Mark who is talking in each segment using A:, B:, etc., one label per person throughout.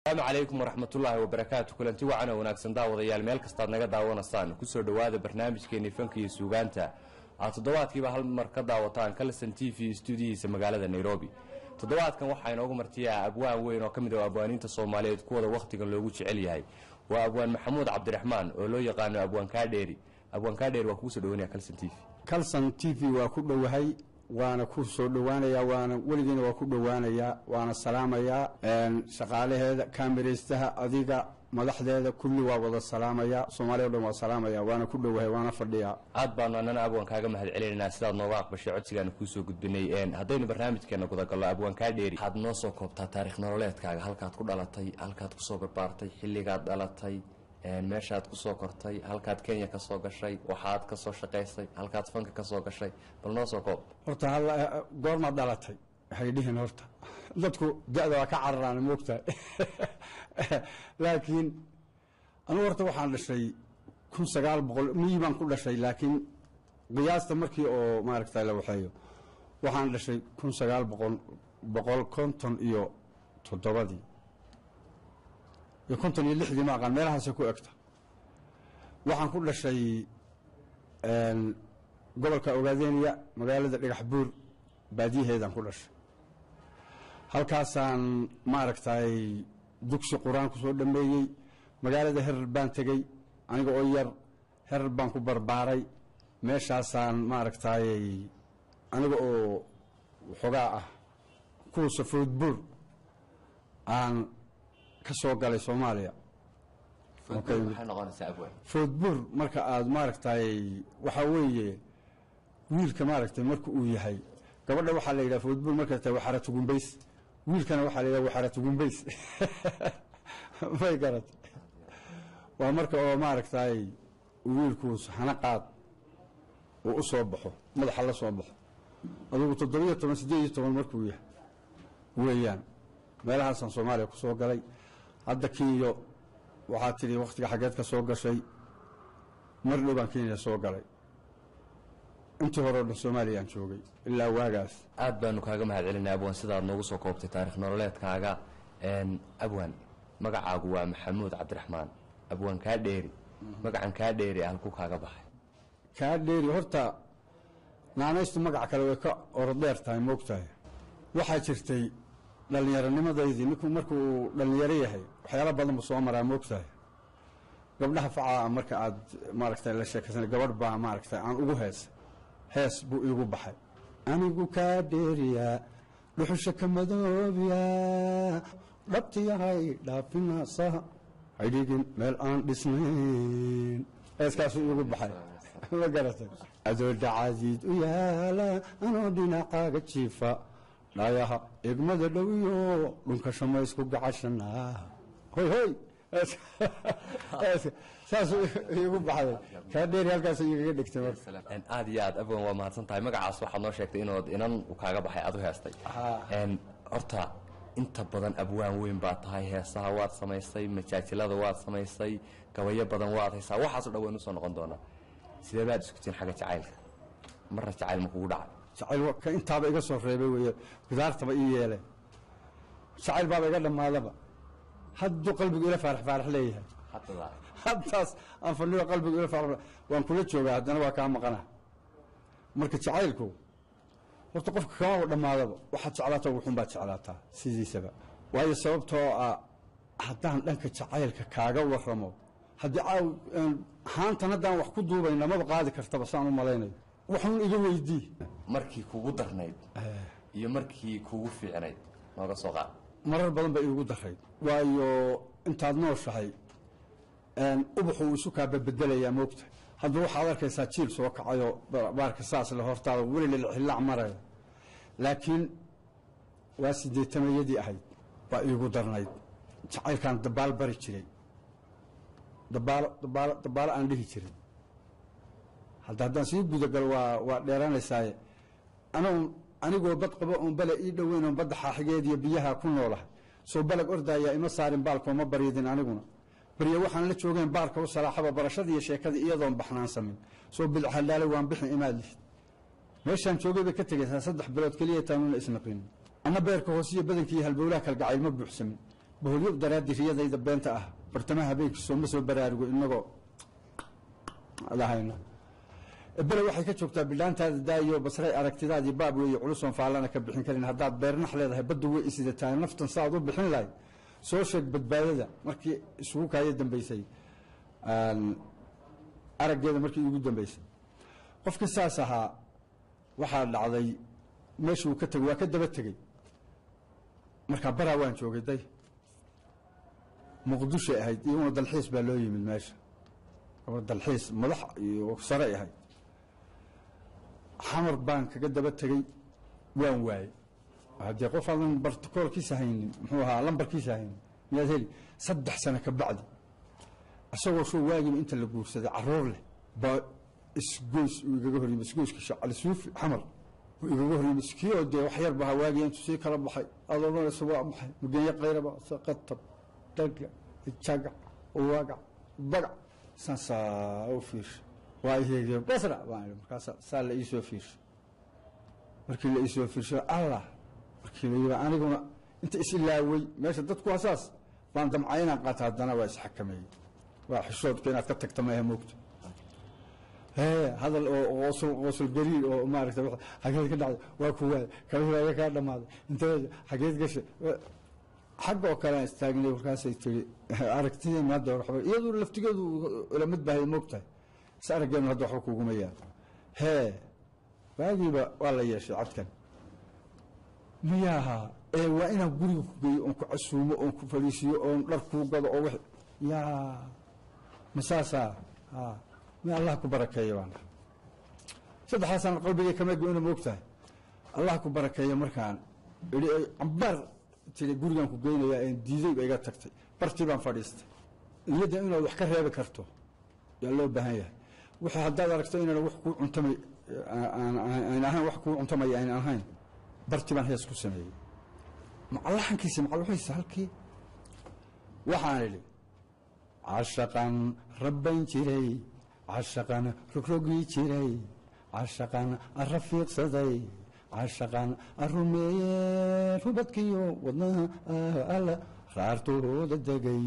A: السلام عليكم ورحمة الله وبركاته. كلنتي وعنا وناكسن داوديال meel kastaad naga daawanasaan ku soo dhawaada barnaamijkeena fanka iyo suugaanta toddobaadkiiba hal mar ka daawataan Kalsan TV studio magaalada Nairobi. Toddobaadkan waxa inoogu martiyaa abwaan weyn oo kamid ah abwaaniinta Soomaaliyeed kuwada waqtiga loogu jecel yahay waa abwaan Maxamuud Cabdiraxmaan oo loo yaqaan abwaan Kaadheeri. Abwaan Kaadheeri waa ku soo dhawaanaya Kalsan TV.
B: Kalsan TV waa ku dhawahay waana ku soo dhawaanaya waana waligeena waa ku dhawaanaya waana salaamaya shaqaalaheeda kaamiraystah adiga madaxdeeda kulli waa wada salaamaya Soomaaliya dhan waa salaamaya waana ku dhawahay waana fadhiya
A: aad baan anana abwaan kaaga mahad celinayna sidaad nooga aqbashay codsigan ku soo gudbinay hadaynu barnaamijkeena guda galno abwaan Kaadheeri had noo soo koobtaa taariikh nololeedkaaga halkaad ku dhalatay halkaad ku soo barbaartay xilligaad dhalatay meeshaad ku soo kortay halkaad Kenya ka soo gashay waxaad ka soo shaqeysay halkaad fanka ka soo gashay bal noo soo koob
B: horta hal goorma dhalatay waxay dhihin horta dadku da'da waa ka cararaan moogtaa laakiin anu horta waxaan dhashay 1900 miibaan ku dhashay laakiin qiyaasta markii oo maaragtay la waxeeyo waxaan dhashay 1900 iyo 7 يكونتني اللحدي ما قال ميلها سكو أكتر وحن كل شيء قبل كأوغادينيا مقالة الحبور باديه هذا كل شيء هل كاسان ماركتاي دكش قرآن كسور دمبيجي مقالة هربان تجي أنا قوير هربان كبر باري مش عسان ماركتاي أنا قو حقاء كوس فوتبول عن kasoo galay Soomaaliya football marka aad maaragtay waxa weeye wiilka maaragtay marka uu yahay gabadha waxa la yiraahdaa football marka tahay waxaratu gumbays wiilkana waxa la yiraahdaa waxaratu gumbays way garat waa marka oo maaragtay wiilku hana qaad oo soo baxo madaxa la soo baxo adigu 17 markuu yahay weeyaan meelahaas Soomaaliya ku soo galay hadda kiyo waxa tiri waqtiga xageed ka soo gashay mar dhibaan Kenya soo galay intii hore oo Soomaaliya aan joogay ilaa waagaas
A: aad baan kaaga mahad celinaa abwaan sidaad noogu soo koobtay taariikh nololeedkaaga abwaan magacaagu waa Maxamuud Cabdiraxmaan abwaan Kaadheeri magacan Kaadheeri halku kaaga baxay
B: Kaadheeri horta naanaystu magac kale way ka ordeer tahay moogtahay waxa jirtay dhalinyaranimadaydii markuu dhalinyaro yahay waxyaalo badan soo maraa moogtahay gabdhaha facaa marka aad maaragtay la sheekaysan gabadh baa maaragtay aan ugu hees buu igu baxay anigu Kaadheeriya dhuxusha ka madoobiya dhabtiyahay dhaafinaasa aydin meel aan dhisnayn heeskaas igu baxay la garatay adoo dacaadiid u yaala anoo dhinacaaga jiifa layaha igmada dhawiyo dhunka shamaysku gacashana hoy hoy saas igu baxday Kaadheeri halkaas iga dhigtay
A: aad iyo aad abwaan waa mahadsan tahay magacaas waxa noo sheegtay inaad inan u kaaga baxay aad u heestay horta inta badan abwaan weyn baa tahay heesaha waad samaysay majaajilada waad samaysay gabayo badan waad haysaa waxaas dhawaan u soo noqon doona sidee baad isku tiin xaga jacaylka marna jacayl ma kugu dhacay
B: jacayl ka intaaba iga soo reebay weeye bidaartaba ii yeelay jacayl baa iga dhamaadaba haddu qalbigu ila faarax leeyahay haddaas aan fadhiyo qalbigu ila faarax waan kula joogaa haddana waa ka maqana marka jacaylku horta qofka kama dhamaadaba waxa jeclaataa wuxuun baa jeclaataa sidiisaba waayo sababtoo ah haddaan dhanka jacaylka kaaga warramo haddii haantan haddaan wax ku duubayna maba qaadi kartaba saan u malaynayo waxaan iga weydii
A: markii kugu darnayd iyo markii kugu fiicnayd nooga soo qaad
B: marar badan ba igu daray waayo intaad nooshahay ubaxu isu ka beddelaya moogta hadda waxa arkaysaa jiil soo kacayo baarka saas la hortaada weli la xilaac maray laakiin waa 8 ahayd ba igu darnayd jacaylkan dabaal bari jiray dabaal aan dhihi jiray haddaan sii guda gal waa dheeranaysaa anigoo bad qabo oo bala ii dhaweyn oo bad xaxigeed iyo biyaha ku noolahay soo balag ordaya ima saarin baalko ma baridin aniguna bariya waxaan la joogeen baalka u salaaxaba barashada iyo sheekada iyadoo baxnaan sameyn soo bil xalaale waan bixin imaad lih meeshan joogay ka tagaysaa 3 bilood kaliya taanuna isnaqin ana beerka hoosiyo badankii halbowlaha kal gacay ma buuxsamin boholyo daraaddi riyadayda beenta ah bartamaha habeenkii sooma soo baraarugo inagoo lahayna bele waxay ka joogtaa bidhaantaada daayo basray aragtidaadii baab weeye culusoon faallana ka bixin karin haddaad beernax leedahay badda way isidataa naftan saaad u bixin lahayd soo sheeg badbaadada markii isugu kaaya dambaysay araggeeda markii ugu dambaysay qofkii saas ahaa waxaa dhacday meeshuu ka tegey waa ka daba tegey markaa baraa waan joogay day muqdishoy ahayd iyaguna dalxiis baa loo yimid meesha dalxiis madax iyo saray ahayd xamar baan kaga daba tegey waan waayey haddee qof aadan bartokoolkiisa haynin muxuu ahaa lambarkiisa haynin miyaad heli 3 sano ka bacdi asagoo soo waagiba inta la guursaday caruur leh baa isgoys igaga hor yimid isgoyska shacali suufi xamar igaga hor yimid iskiyoo dee wax yar baa waagii intuu sii kala baxay adoonaysa waa maxay mugeeye qayraba saqatab dalga jaga waaga baga sansaa u fiirsha waa iheegay basra baan markaas saa la ii soo fiirshay markii la ii soo fiirshay allah markii la yiri aniguna inta is ilaaway meesha dadku asaas baan damcayna qaata hadana waa is xakameeyay waa xishoodka inaad ka tagto ma moogto hadal oo qosul gariir oo maaragtay xageed ka dhacday waa kuwa kala ka dhamaaday inta xageed gashay xagga oo kale istaagnay warkaasay tiri aragtida ma door waxba iyadoo laftigeedu ila mid baahay moogtahay sarageen hadda wax kugu meeyaa waagiiba waa la yeeshay cadkan miyaha waa inaan guriga ku geeyo oo ku casuumo oo ku fariisiyo oo dhar ku gado oo wax yaa masaasa ma Allah ku barakeeyo waan sadexaasan qalbiga kama go'ina moogtahay Allah ku barakeeyo markaan iri ambar tiri gurigan ku geynaya in diiday iga tagtay barti baan fadhiistay iyada inaad wax ka reebi karto yaa loo baahan yahay waxa haddaad aragto inaan wax ku cuntamay aan ahaan wax ku cuntamay aan ahayn barti baan hees ku sameeyay macallankiisa macalluhiisa halkii waxaan iri عشقاً ربين جيري عشقاً ركروغي جيري عشقاً الرفيق صدي عشقاً الرمي ربطكيو ودنا ألا رارتو ددقي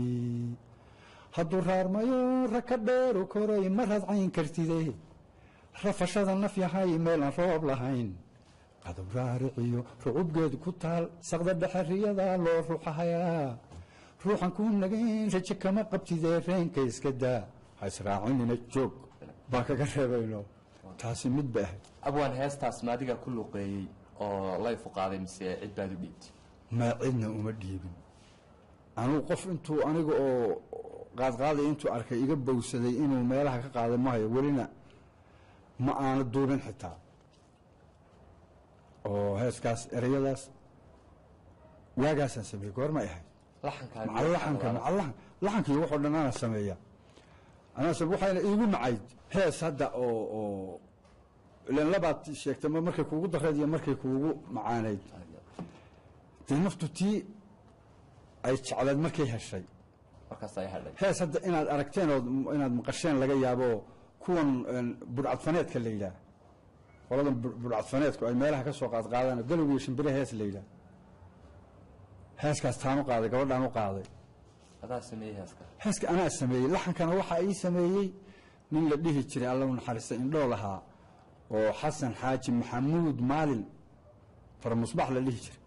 B: هدو رار مايو ركبير وكوري مرهد عين كرتيدي رفشاد النفي هاي ميلان روب لهين قدو رارعيو رعوب قيد كتال سقد الدحرية ذا لو روح حياة روحان كون نجين رجك ما قبتي ذيرين كيس كدا هسراعين نجوك باكا قريبينو تاسي مدبه
A: أبوان هاستاس ما ديقا كله قي أو الله يفوق هذا مسي عد بادو ديبت
B: ما عدنا ومديبين أنا وقف انتو أنا قاد انتو أركي إيقبا وسدي إنو ميلها كقاعدة ماهي ولينا ما أنا الدورين حتى أو هاسكاس إرياداس واقاسا سبري قور ما يحي لحنك يوحو لنا سمية أنا سبوحي إيقو معايد هاس هدا أو لأن لبعض الشيك تما مركي كوغو دخل مركي كوغو معانيد تي نفتو تي أي على مركي هالشي هاس هدا إنا أركتين أو إنا مقشين لغا يابو كون برعاد فنيت كالليلة ولدن برعاد فنيت أي ميلها كسوقات قادانا قلوا يشنبري هاس الليلة هاسكاس تانو قاضي قبل قاضي
A: هذا سميه
B: هاسك أنا سميه لحن كان وحى أي سميه من اللي يشتري الله ونحرس إن دولها وحسن حاجم محمود مالن فرمصباح اللي يشتري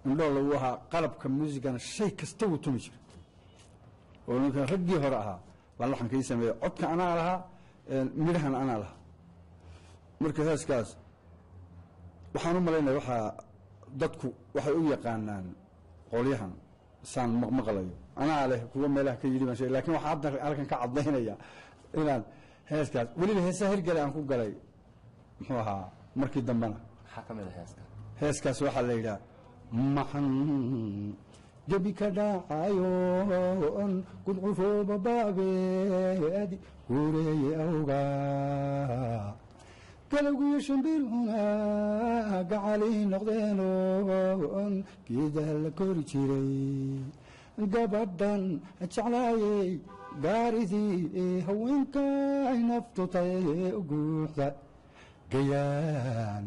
B: إن دوله وها قلب كموسيقى الشيء كستوي تمشي ولكن رجي هرأها واللحن كي سميه عدك أنا لها مرهن أنا لها مركز هاسكاس وحنو ملينا وحى dadku waxay u yaqaanaan qolyahan saan maqlayo ana leh kuwa meelaha ka yiri mashay laakiin waxa hadda halkan ka cadaynaya inaan heeskaas wali heesaha hirgalay aan ku galay muxuu ahaa markii dambana
A: waxa kamid ah
B: heeskaas waxa la yiraahdaa maxan jabi ka dhaayo on gudcufo babaabeedi guureey awga قالوا يشنبيل هنا قعالي نقدينون كيدا الكوريتيري قبضان اتشعلاي قارثي هوينك نفتطي وقوحدا قيان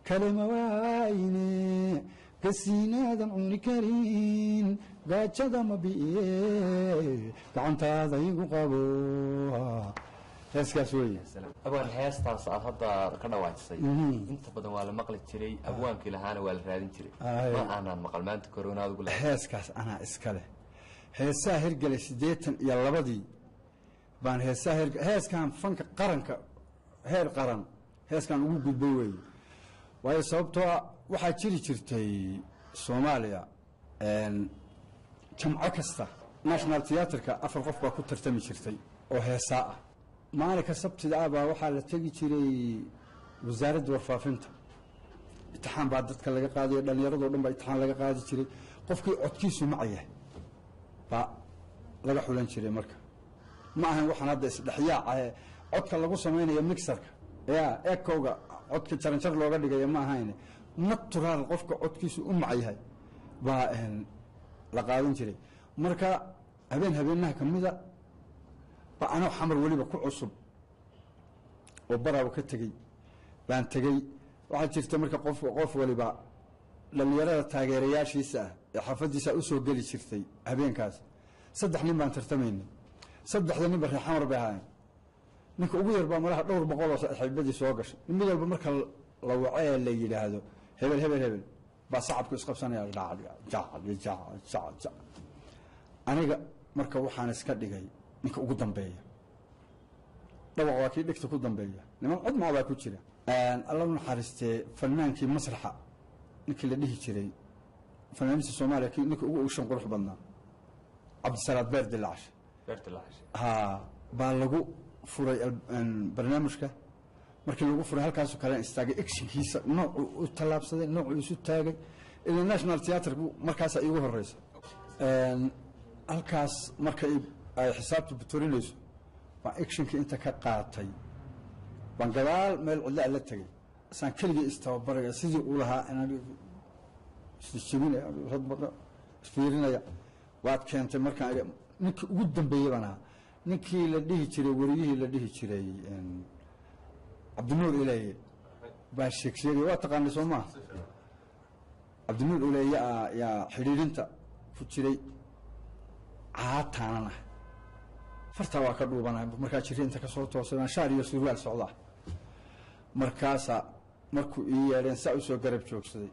B: كلمة وايني كسينا دمعوني كرين gaajada ma bi'iye gacantaada igu qabo heeskaas weeye
A: abwaan heestaas aad hadda ka dhawaajisay inta badan waa la maqli jiray abwaankii lahaana waa la raadin jiray ma aanan maqal maanta koronaad ugu leeyahay
B: heeskaas anaa iska leh heesaa hirgalay 82 baan heeskan fanka qaranka heer qaran heeskan ugu gudbay weeye waayo sababtoo waxaa jiri jirtay Soomaaliya jamco kasta national theaterka afar qof baa ku tartami jirtay oo heesaa ah maalinka sabtida baa waxaa la tagi jiray wasaaradda warfaafinta imtixaan baa dadka laga qaadayo dhalinyarada oo dhan baa imtixaan laga qaadi jiray qofkii codkiisu macaya baa laga xulan jiray marka ma ahan waxaan hadda isdhaxyaaca codka lagu samaynayo mixerka eekowga codka jaranjar looga dhigayo ma ahayn natural qofka codkiisu u macayahay baa la qaadan jiray marka habeenaha kamida ba anoo xamar waliba ku cusub oo baraabo ka tagay baan tagay waxa jirta marka qof waliba dhalinyarada taageerayaashiisa ee xafadiisa u soo gali jirtay habeenkaas 3 nin baan tartamaynay 3 nin baa xamar bay ahaayeen ninka ugu yar baa malaha dhowr boqol oo xibadii soo gashay mid walba marka la wacay la yiraahdo hebel baa sacabku isqabsanaya jac aniga marka waxaan iska dhigay ninka ugu dambeeya dhawaaq waa kii dhigta ku dambeeya niman cod macbaa ku jira alla naxariistay fanaankii masraxa ninkii la dhihi jiray fanaaniinta Soomaaliya ninka ugu shan qurux badnaa Cabdisalaam Beerdilaash baa lagu furay barnaamijka markii lagu furay halkaas kale istaagay actionkiisa nooc u talaabsaday nooc isu taagay ilaa national theater markaas ay ugu horeysay halkaas markay ay xisaabtu buturinayso baa actionka inta ka qaatay baan gadaal meel cilla la tagay san kaliya istababaraya sidii uu lahaa inaan isjibinay radbada fiirinaya waad keentay marka ninkii ugu dambeeyay bana ninkii la dhihi jiray wariyihii la dhihi jiray Abdinuur Ilaahi baa sheegay waa taqaanay Soomaa Abdinuur Ilaahi yaa xiriirinta ku jiray caataana farta waa ka dhuubanay markaa jirinta ka soo toosay shaar iyo surwaal socda markaasa markuu ii yeereen saa u soo garab joogsaday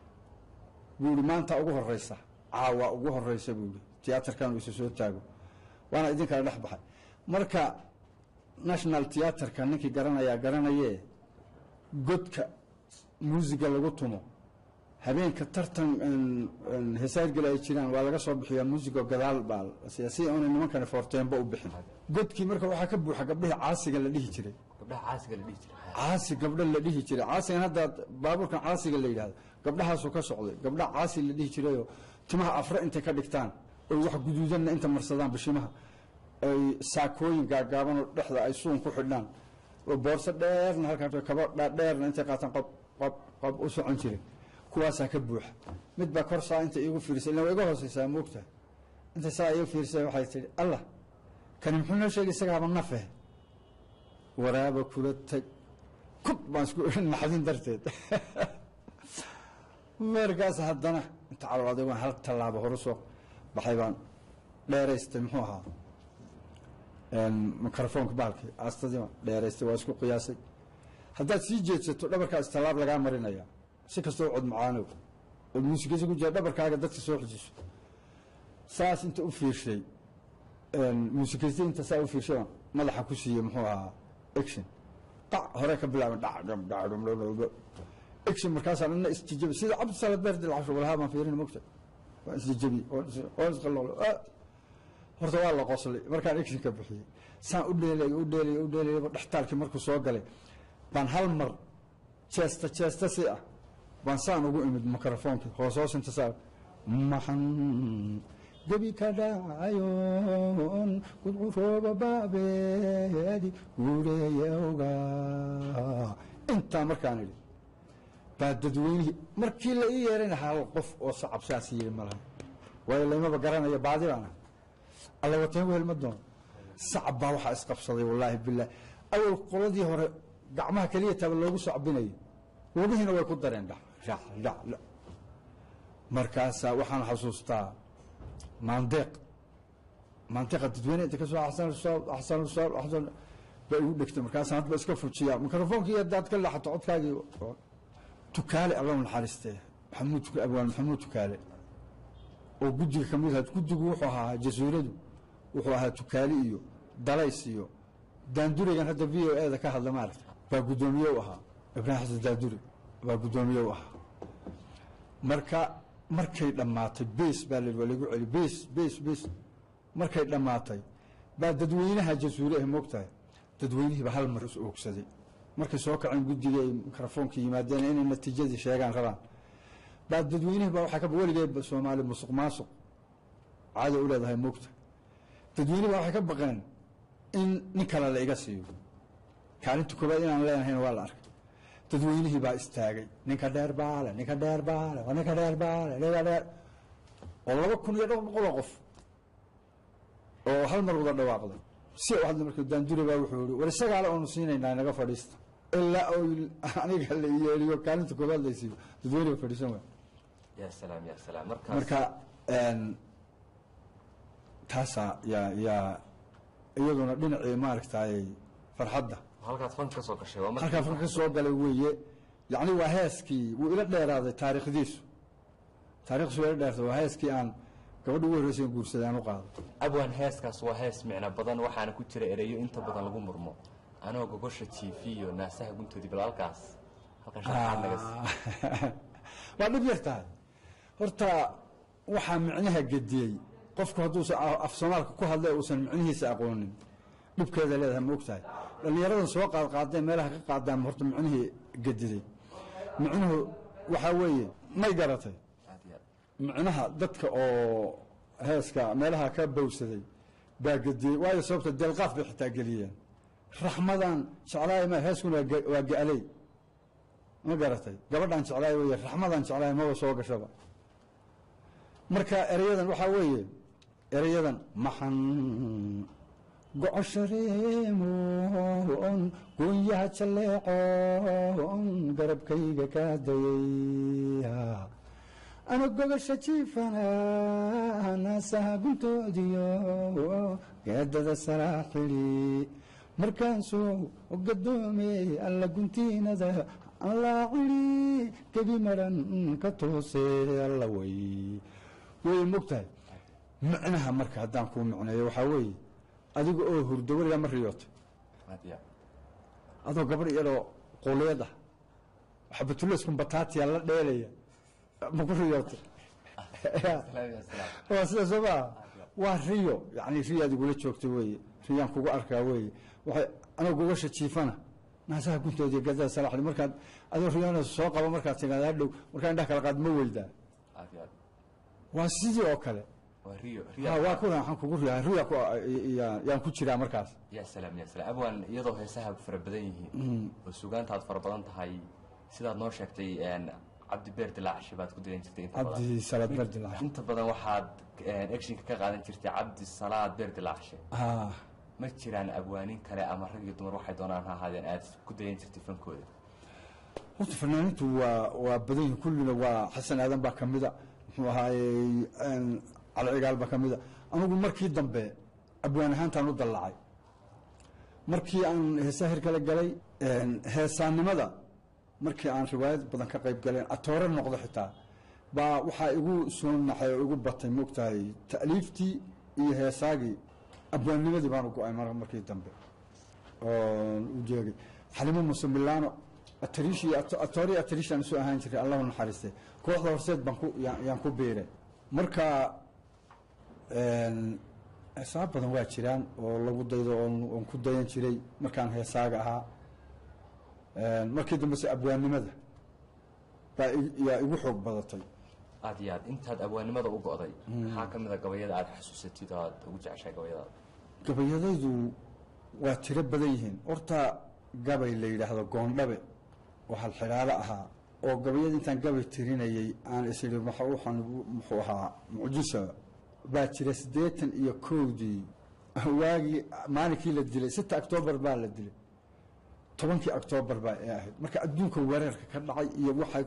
B: buuri maanta ugu horeysa caawa ugu horeysa buuri theaterkan uu soo taago waana idin kala dhex baxay marka national theaterka ninkii garanayee godka muusiga lagu tumo habeenka tartan heesaar galay jiraan waa laga soo bixiyaa muusiga gadaal baal siyaasi oo nimankan fortemba u bixin godkii marka waxa ka buuxa gabdhaha caasiga la dhihi jiray gabdha la dhihi jiray caasigan hadda baaburkan caasiga la yiraahdo gabdhahaas ka socday gabdha caasi la dhihi jiray timaha afra inta ka dhigtaan oo wax guduudan inta marsadaan bishimaha ay saakooyin gaagaaban oo dhexda ay suun ku xidhaan oo boorso dheerna halka kaba dheerna inta qaatan qab u socon jiray kuwaas ka buuxa mid ba korsaa inta igu fiirsay inay iga hoosaysaa moogta inta saa igu fiirsay waxay tiri Allah kan muxuu noo sheegay isaga nafe waraaba kula tag kub baasku maxadin darteed markaas haddana inta calaamad waan hal talaabo hor soo baxay baan dheeraystay muxuu ahaa mikrofoonka baalkii aastadii dheeraystay waa isku qiyaasay haddaad sii jeedsato dhabarka istalaab laga marinaya si kastoo cod macaano oo muusiga ku jira dhabarkaaga dadka soo xijiso saas inta u fiirshay muusikiisa inta saa u fiirshay madaxa ku siiyay muxuu ahaa action hore ka bilaabay action markaas aan istijaab sida Cabdisalaam Beerdilaash walaha ma fiirin moogta waa istijabi oo isqallo horta waa la qoslay markaan action ka bixiyay saan u dheelay dhaxtaalkii markuu soo galay baan hal mar jeesta si ah baan saan ugu imid mikrofoonka hoos inta saa maxan gabi ka dhaayoon kudurooba baabeedi guureeyowga inta markaan idhi baadadweyni markii la ii yeeray hal qof oo sacab saasiye malaha way leeyma garanaya baadibana alla wata weel ma doon sacab baa waxa isqabsaday wallahi billah awal qoladii hore gacmaha kaliya tab loogu sacbinayo wabihina way ku dareen markaas waxaan xasuustaa maandeeqa dadweyne inta ka soo axsan bay igu dhegtay markaas hadba iska fujiyaa mikrofoonkii haddaad ka leexato codkaagii tukaale allah naxariistee abwaan maxamuud tukaale oo guddiga ka mid ahaa guddigu wuxuu ahaa jasuuradu wuxuu ahaa tukaale iyo dalays iyo daandurigan hadda v o e da ka hadla maaragta baa guddoomiye u ahaa ibraahim xasan daanduri baa guddoomiye u ahaa marka markay dhammaatay bees baa la lagu celi bees markay dhammaatay baa dadweynaha jasuure ah moogtahay dadweynihiiba hal mar is oogsaday markay soo kaceen guddiga ay mikrofoonkii yimaadeen inay natiijadii sheegaan rabaan baa dadweynihi baa waxaa ka weligeedba soomaali musuq maasuq caado u leedahay moogta dadweynihi baa waxay ka baqeen in nin kale la iga siiyo kaalinta koobaad inaan leenahayn waa la arkay dadweynihii baa istaagay ninka dheer baale ninka dheer baale ninka dheer baale ninka dheer oo 2,200 qof oo hal mar wada dhawaaqday si uu hadda markii daandure baa wuxuu yiri war isaga ala oo siinayna naga fadhiista ilaa oo aniga la yeeliyo kaalinta koobaad la siiyo dadweynaha fadhiisan waa
A: ya salaam
B: marka taasa ya iyaduna dhinacii maaragtay farxadda
A: halkaas fan ka soo gashay waa
B: halkaas fan ka soo galay weeye yani waa heeskii wuu ila dheeraaday taariikhdiisu waa dheertay waa heeskii aan gabadhu ugu horreysay guursadaan u qaado
A: abwaan heeskaas waa hees micna badan waxaana ku jira ereyo inta badan lagu murmo anoo gogosha TV iyo naasaha guntoodii bal halkaas sharaxaad laga
B: waa dhib yartahay horta waxaa micnaha gediyey qofku hadduu af Soomaaliga ku hadlay uusan micnihiisa aqoonin dhibkeeda leedahay ma ogtahay dhalinyaradan soo qaadeen meelaha ka qaadaan horta micnihii gediday micnuhu waxa weeye may garatay micnaha dadka oo heeska meelaha ka bowsaday baa gediyey waayo sababta delqaaf bay xitaa geliyeen raxmadan jeclaay ma heeskuna waa gaalay ma garatay gabadhan jeclaay weeye raxmadan jeclaay ma soo gashaba marka erayadan waxa weeye erayadan maxan gocoshareemoon goonyaha jaleecoon garabkayga ka dayaya ana gogosha jiifana naasaha guntoodiyo geedada saraaxili markaan soo gadoomey alla guntiinada alla cili gebi maran ka toose alla way mogtahay macnaha marka haddaan kuu micneeyo waxaa weeye adiga oo hurdo weligaa ma riyootay adoo gabar iyadoo quleed ah xabatuleysku bataatiya la dheelaya ma ku riyootay waa sida soo maa waa riyo yani riyo adigula joogta weeye riyaan kugu arkaa weeye waxay anoo gogosha jiifana naasaha guntoodii gadada salaxdi markaad adoo riyoona soo qabo markaad tigaada dhow markaa indhaha kala qaad ma weydaa waa sidii oo kale waa kuna waxaan kugu riyaa riya yaan ku jiraa markaas
A: ya salaam abwaan iyadoo heesaha fara badan yihiin oo suugaantaad fara badan tahay sidaad noo sheegtay cabdi beer dilaacshe baad ku dayan jirtay
B: cabdi salaad beer dilaacshe
A: inta badan waxaad actionka ka qaadan jirtay cabdi salaad beer dilaacshe ma jiraan abwaanin kale ama rag iyo dumar waxay doonaan ha ahaadeen aad ku dayan jirtay fankooda
B: horta fanaaniintu waa badan yihiin kullina waa xasan aadan baa kamida muxuu ahaayey cali cigaal baa kamida anigu markii dambe abwaan ahaantaan u dallacay markii aan heesaha hirkala galay heesaannimada markii aan riwaayad badan ka qayb galeen atoore noqdo xitaa baa waxaa igu soo naxay oo igu batay moogtahay ta'liiftii iyo heesaagii abwaannimadii baan u go-ay markii dambe oo u jeegay xalimo muuse milaano atoori atariishaan isu ahaan jiray allahu naxariistay kooxda horseed yaan ku biiray marka heesaa badan waa jiraan oo lagu daydo oon ku dayan jiray markaan heesaaga ahaa markii dambe se abwaannimada baa yaa igu xoog badatay
A: aad iyo aad intaad abwaannimada u go'day maxaa ka mid a gabayada aad xasuusatid oo aad ugu jeceshahay gabayadaada
B: gabayadaydu waa tiro badan yihiin horta gabay la yidhaahdo goondhabe oo halxidhaalo ahaa oo gabayada intaan gabay tirinayay aan isiri muxuu ahaa mucjisa baa jira 81 waagii maalinkii la dilay 6 Oktoobar baa la dilay 10 Oktoobar baa ahayd marka adduunka weerarka ka dhacay iyo waxa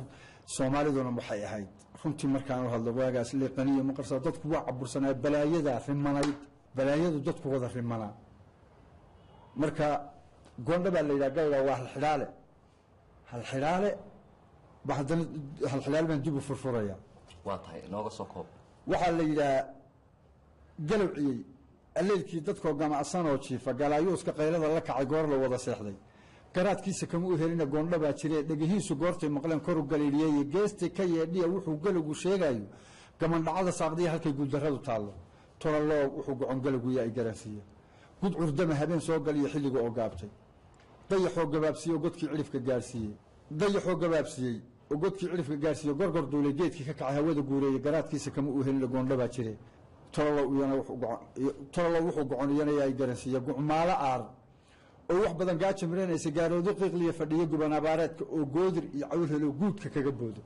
B: soomaaliduna waxay ahayd runtii markaan u hadlo waagaas liiqaniyo maqarsa dadku waa cabursanaa balaayada rimanayd balaayadu dadku wada rimanaa marka goondha baa la yidhaha gabayga waa halxidhaale halxidhaale baan dib u furfuraya
A: waa tahay nooga soo koob
B: waxaa la yidhaha galowciyey alleelkii dadkoo gamacsan oo jiifa galaayuuska qaylada la kacay goor la wada seexday garaadkiisa kama u helina goondha baa jiree dhegihiisu goortay maqleen koru galiiliyey geestay ka yeedhiya wuxuu galowgu sheegayo gamandhacada saaqdiya halkay guuldarradu taallo tolaloo wuxuu gocon galowguya ay garansiiye gud curdama habeen soo galiyo xilliga oo gaabtay dayaxoo gabaabsiiyey oo godkii cidhifka gaarsiiyey gorgor duulay geedkii ka kacay hawada guureeyey garaadkiisa kama u helina goondha baa jiree tolalow wuxuu goconiyana ay garansiiye gucmaalo aar oo wax badan gaaja miranaysa gaaroodo qiiqliya fadhiyo guban abaareedka oo goodir iyo cawl helo guudka kaga boodo